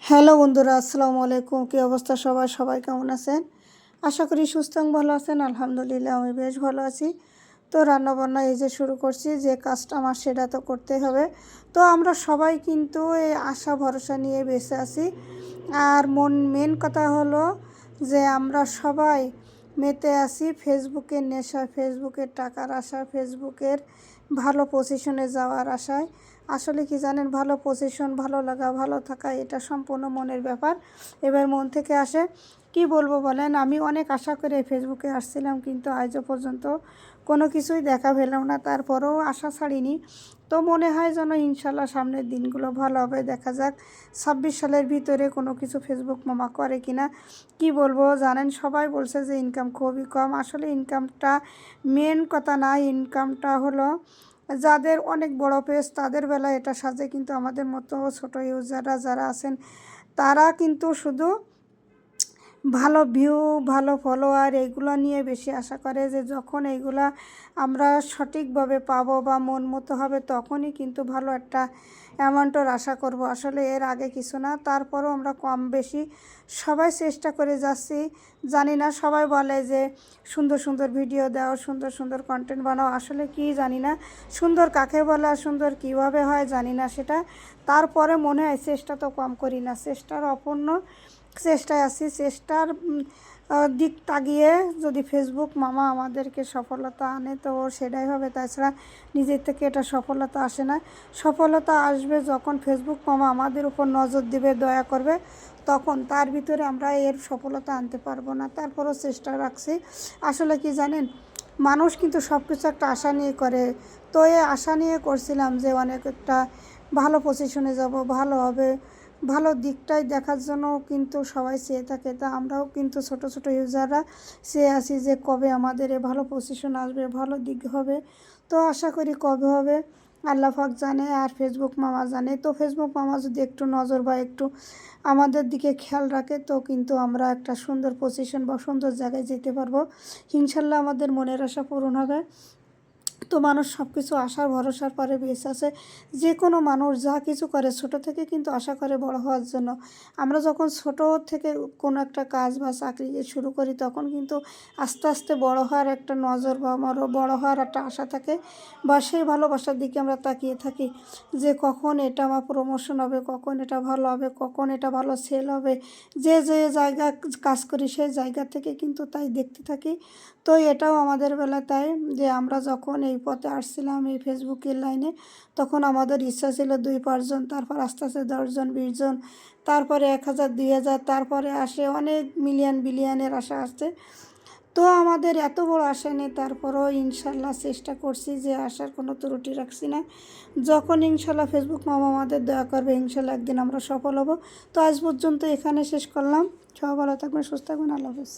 Hello বন্ধুরা, আসসালামু আলাইকুম। কী অবস্থা সবাই কেমন আছেন? আশা করি সুস্থ এবং ভালো আছেন। আলহামদুলিল্লাহ আমি বেশ ভালো আছি। তো রান্নাবান্না এই যে শুরু করছি, যে কাজটা আমার সেটা তো করতেই হবে। তো আমরা সবাই কিন্তু এই আশা ভরসা নিয়ে বেঁচে আছি। আর মেন কথা হলো যে আমরা সবাই মেতে আছি ফেসবুকের নেশায়, ফেসবুকের টাকার আশা, ফেসবুকের ভালো পজিশনে যাওয়ার আশায়। আসলে কি জানেন, ভালো পজিশন, ভালো লাগা, ভালো থাকা এটা সম্পূর্ণ মনের ব্যাপার। এবার মন থেকে আসে। কি বলবো বলেন, আমি অনেক আশা করে ফেসবুকে আসছিলাম, কিন্তু আজও পর্যন্ত কোনো কিছুই দেখা পেলাম না। তারপরেও আশা ছাড়িনি। তো মনে হয় যেন ইনশাল্লাহ সামনের দিনগুলো ভালো হবে। দেখা যাক 26 সালের ভিতরে কোনো কিছু ফেসবুক মামা করে কিনা। কি বলবো জানেন, সবাই বলছে যে ইনকাম খুবই কম। আসলে ইনকামটা মেন কথা না, ইনকামটা হলো যাদের অনেক বড় পেজ তাদের বেলায় এটা সাজে, কিন্তু আমাদের মতো ছোটো ইউজাররা যারা আছেন তারা কিন্তু শুধু ভালো ভিউ, ভালো ফলোয়ার এইগুলো নিয়ে বেশি আশা করে যে যখন এইগুলা আমরা সঠিকভাবে পাবো বা মন মতো হবে তখনই কিন্তু ভালো একটা অ্যামাউন্টের আশা করব। আসলে এর আগে কিছু না। তারপরও আমরা কম বেশি সবাই চেষ্টা করে যাচ্ছি। জানি না, সবাই বলে যে সুন্দর সুন্দর ভিডিও দাও, সুন্দর সুন্দর কন্টেন্ট বানাও। আসলে কি জানি না সুন্দর কাকে বলে আর সুন্দর কীভাবে হয় জানি না সেটা। তারপরে মনে হয় চেষ্টা তো কম করি না, চেষ্টার অপূর্ণ চেষ্টায় আছি। চেষ্টার দিক তাগিয়ে যদি ফেসবুক মামা আমাদেরকে সফলতা আনে তো সেটাই হবে, তাছাড়া নিজের থেকে এটা সফলতা আসে না। সফলতা আসবে যখন ফেসবুক মামা আমাদের উপর নজর দেবে, দয়া করবে, তখন। তার ভিতরে আমরা এর সফলতা আনতে পারবো না। তারপরও চেষ্টা রাখছি। আসলে কি জানেন, মানুষ কিন্তু সব কিছু একটা আশা নিয়ে করে। তো এই আশা নিয়ে করছিলাম যে অনেক একটা ভালো পজিশনে যাব, ভালো হবে, ভালো দিকটাই দেখার জন্য কিন্তু সবাই চেয়ে থাকে। তা আমরাও কিন্তু ছোট ছোট ইউজাররা চেয়ে আছি যে কবে আমাদের এ ভালো পজিশন আসবে, ভালো দিক হবে। তো আশা করি কবে হবে আল্লাহ পাক জানে, আর ফেসবুক মামা জানে। তো ফেসবুক মামা যদি একটু নজর বা একটু আমাদের দিকে খেয়াল রাখে তো কিন্তু আমরা একটা সুন্দর পজিশন বা সুন্দর জায়গায় যেতে পারবো। ইনশাল্লাহ আমাদের মনের আশা পূরণ হবে। তো মানুষ সব কিছু আশার ভরসার পরে বেঁচে আছে। যে কোনো মানুষ যা কিছু করে ছোট থেকে কিন্তু আশা করে বড় হওয়ার জন্য। আমরা যখন ছোট থেকে কোনো একটা কাজ বা চাকরি শুরু করি তখন কিন্তু আস্তে আস্তে বড় হওয়ার একটা নজর বা বড় হওয়ার একটা আশা থাকে, বা সেই ভালোবাসার দিকে আমরা তাকিয়ে থাকি যে কখন এটা আমার প্রমোশন হবে, কখন এটা ভালো হবে, কখন এটা ভালো সেল হবে। যে যে জায়গা কাজ করি সেই জায়গা থেকে কিন্তু তাই দেখতে থাকি। তো এটাও আমাদের বেলা তাই, যে আমরা যখন এই পথে আসছিলাম এই ফেসবুকের লাইনে, তখন আমাদের ইচ্ছা ছিল 2-5 জন, তারপর আস্তে আস্তে 10 জন, 20 জন, তারপরে 1000, 2000, তারপরে আসে অনেক মিলিয়ন বিলিয়নের আশা আসছে। তো আমাদের এত বড় আশা নেই, তারপরেও ইনশাল্লাহ চেষ্টা করছি যে আশার কোনো ত্রুটি রাখছি না। যখন ইনশাল্লাহ ফেসবুক মামা আমাদের দয়া করবে ইনশাল্লাহ একদিন আমরা সফল হব। তো আজ পর্যন্ত এখানে শেষ করলাম। সবাই ভালো থাকবেন, সুস্থ থাকবেন, আল্লাহ হাফেজ।